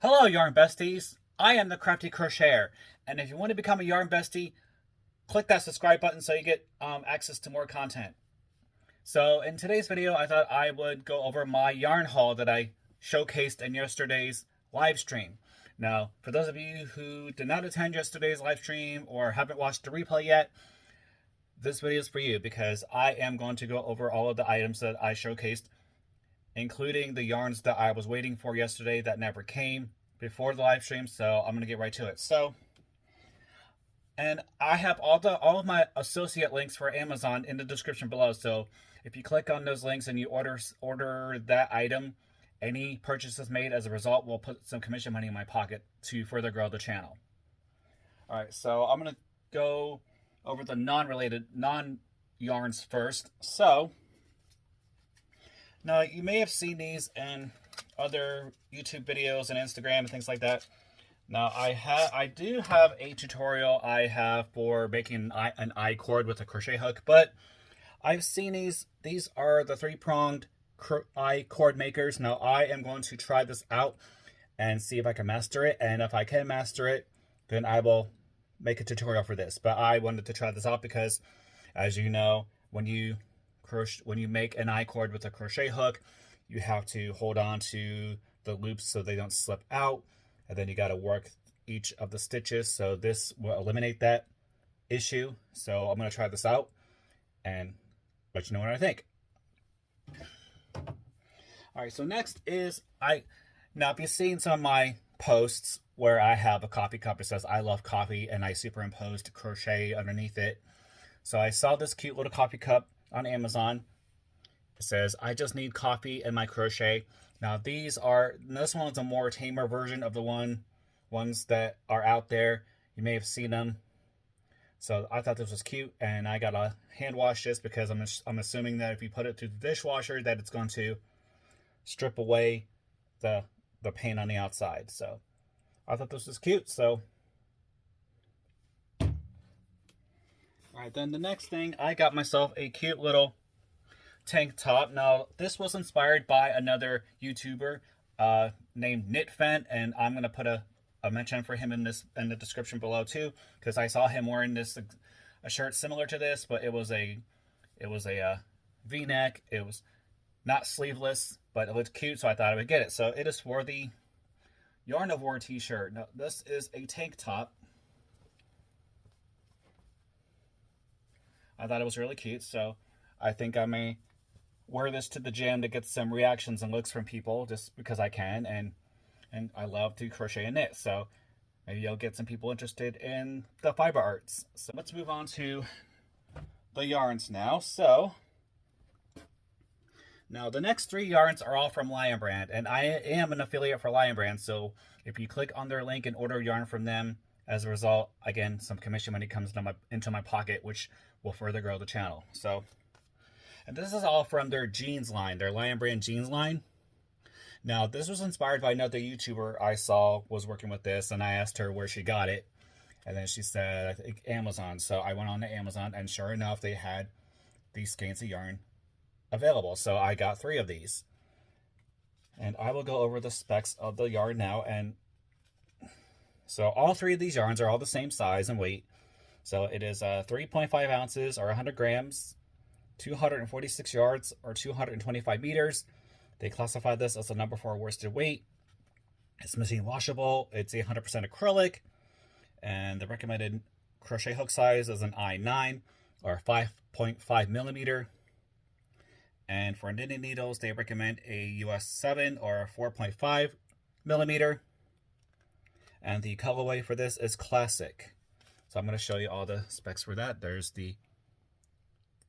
Hello, Yarn Besties. I am the Crafty Crocheter, and if you want to become a Yarn Bestie, click that subscribe button so you get access to more content. So in today's video, I thought I would go over my yarn haul that I showcased in yesterday's live stream. Now, for those of you who did not attend yesterday's live stream or haven't watched the replay yet, this video is for you because I am going to go over all of the items that I showcased, including the yarns that I was waiting for yesterday that never came before the live stream. So I'm going to get right to it. And I have all of my associate links for Amazon in the description below. So if you click on those links and you order that item, any purchases made as a result will put some commission money in my pocket to further grow the channel. All right, so I'm going to go over the non-yarns first. So now you may have seen these in other YouTube videos and Instagram and things like that. Now I do have a tutorial I have for making an I cord with a crochet hook, but I've seen these. These are the 3-pronged I cord makers. Now I am going to try this out and see if I can master it, and if I can master it, then I will make a tutorial for this. But I wanted to try this out because, as you know, when you make an I cord with a crochet hook, you have to hold on to the loops so they don't slip out, and then you got to work each of the stitches. So this will eliminate that issue. So I'm going to try this out and let you know what I think. All right, so next is now if you've seen some of my posts where I have a coffee cup that says I love coffee and I superimposed crochet underneath it. So I saw this cute little coffee cup on Amazon. It says, I just need coffee and my crochet. Now this one's a more tamer version of the ones that are out there. You may have seen them. So I thought this was cute, and I got to hand wash this because I'm assuming that if you put it through the dishwasher that it's going to strip away the paint on the outside. So I thought this was cute. So all right, then the next thing, I got myself a cute little tank top. Now this was inspired by another YouTuber named KnitFent, and I'm gonna put a mention for him in the description below too, because I saw him wearing a shirt similar to this, but it was a V-neck. It was not sleeveless, but it looked cute, so I thought I would get it. So it is for the Yarn of War t-shirt. Now this is a tank top. I thought it was really cute, so I think I may wear this to the gym to get some reactions and looks from people just because I can, and I love to crochet and knit, so maybe I'll get some people interested in the fiber arts. So let's move on to the yarns now. So now the next 3 yarns are all from Lion Brand, and I am an affiliate for Lion Brand, so if you click on their link and order yarn from them, as a result, again, some commission money comes into my pocket, which will further grow the channel. So, and this is all from their jeans line, their Lion Brand jeans line. Now, this was inspired by another YouTuber I saw was working with this, and I asked her where she got it. And then she said, I think Amazon. So I went on to Amazon, and sure enough, they had these skeins of yarn available. So I got 3 of these. And I will go over the specs of the yarn now. And so all 3 of these yarns are all the same size and weight. So it is 3.5 ounces or 100 grams, 246 yards or 225 meters. They classify this as a number 4 worsted weight. It's machine washable. It's 100% acrylic. And the recommended crochet hook size is an I9 or 5.5 millimeter. And for knitting needles, they recommend a US 7 or 4.5 millimeter. And the colorway for this is classic. So I'm going to show you all the specs for that. There's the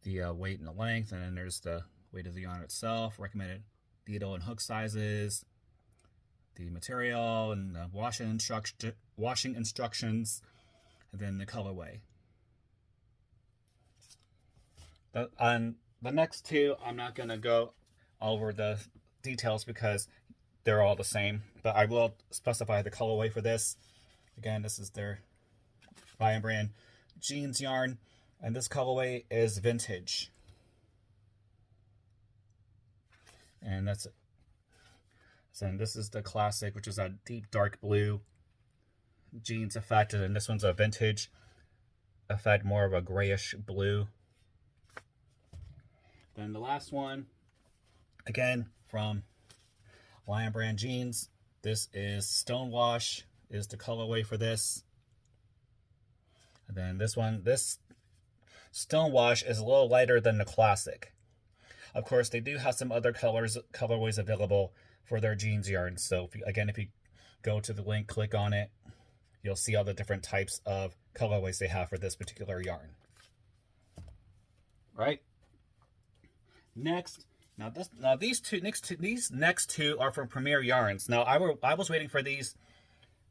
weight and the length, and then there's the weight of the yarn itself, recommended needle and hook sizes, the material, and the washing instructions, and then the colorway. On the next 2, I'm not going to go over the details because they're all the same, but I will specify the colorway for this. Again, this is their Lion Brand jeans yarn, and this colorway is vintage. And that's So this is the classic, which is a deep dark blue jeans effect, and then this one's a vintage effect, more of a grayish blue. Then the last one, again from Lion Brand jeans. This is Stonewash is the colorway for this. And then this one, this Stonewash is a little lighter than the classic. Of course, they do have some other colorways available for their jeans yarns. So if you go to the link, click on it, you'll see all the different types of colorways they have for this particular yarn. Right? Next, these next two are from Premier Yarns. Now I was waiting for these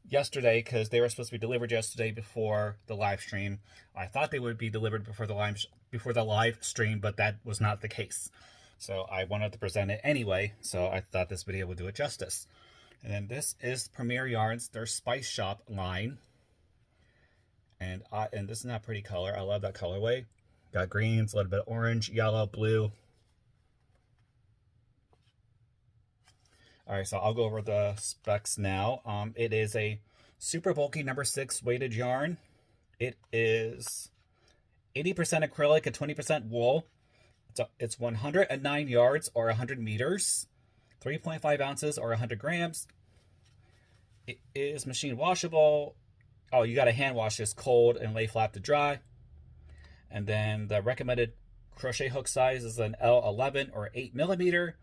yesterday because they were supposed to be delivered yesterday before the live stream. I thought they would be delivered before the live stream, but that was not the case. So I wanted to present it anyway, so I thought this video would do it justice. And then this is Premier Yarns, their Spice Shop line. And this is not a pretty color. I love that colorway. Got greens, a little bit of orange, yellow, blue. All right, so I'll go over the specs now. It is a super bulky number 6 weighted yarn. It is 80% acrylic and 20% wool. It's 109 yards or 100 meters, 3.5 ounces or 100 grams. It is machine washable. Oh, you got to hand wash this cold and lay flat to dry. And then the recommended crochet hook size is an L11 or 8 millimeter.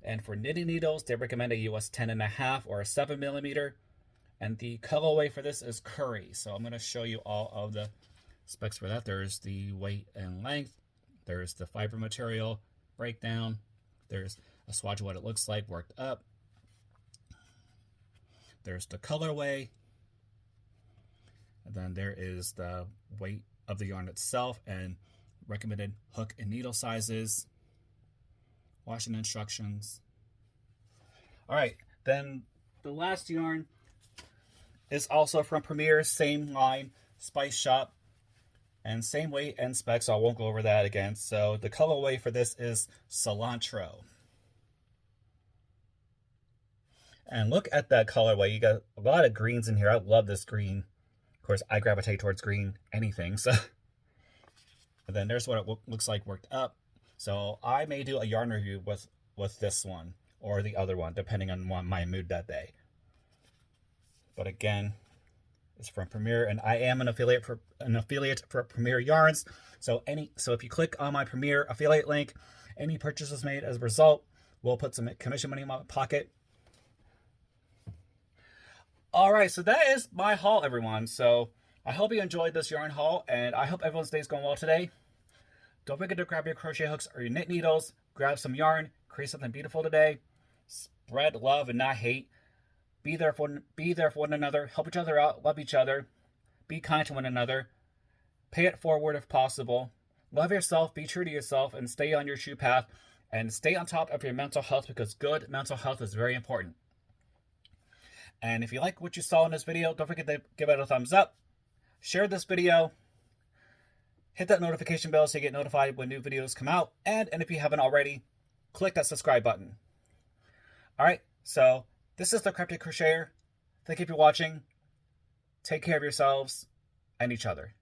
And for knitting needles, they recommend a US 10.5 or a 7 millimeter. And the colorway for this is curry. So I'm going to show you all of the specs for that. There's the weight and length. There's the fiber material breakdown. There's a swatch of what it looks like worked up. There's the colorway. And then there is the weight of the yarn itself and recommended hook and needle sizes. Washing instructions. All right, then the last yarn is also from Premier, same line, Spice Shop, and same weight and specs. So I won't go over that again. So the colorway for this is Cilantro. And look at that colorway. You got a lot of greens in here. I love this green. Of course, I gravitate towards green anything. So, and then there's what it looks like worked up. So I may do a yarn review with this one or the other one, depending on my mood that day. But again, it's from Premier, and I am an affiliate for Premier Yarns. So if you click on my Premier affiliate link, any purchases made as a result, we'll put some commission money in my pocket. All right, so that is my haul, everyone. So I hope you enjoyed this yarn haul, and I hope everyone's day is going well today. Don't forget to grab your crochet hooks or your knit needles, grab some yarn, create something beautiful today. Spread love and not hate. Be there for one another, help each other out, love each other, be kind to one another, pay it forward if possible. Love yourself, be true to yourself, and stay on your true path, and stay on top of your mental health, because good mental health is very important. And if you like what you saw in this video, don't forget to give it a thumbs up, share this video, hit that notification bell so you get notified when new videos come out, and if you haven't already, click that subscribe button. All right, so this is the Crafty Crocheter. Thank you for watching. Take care of yourselves and each other.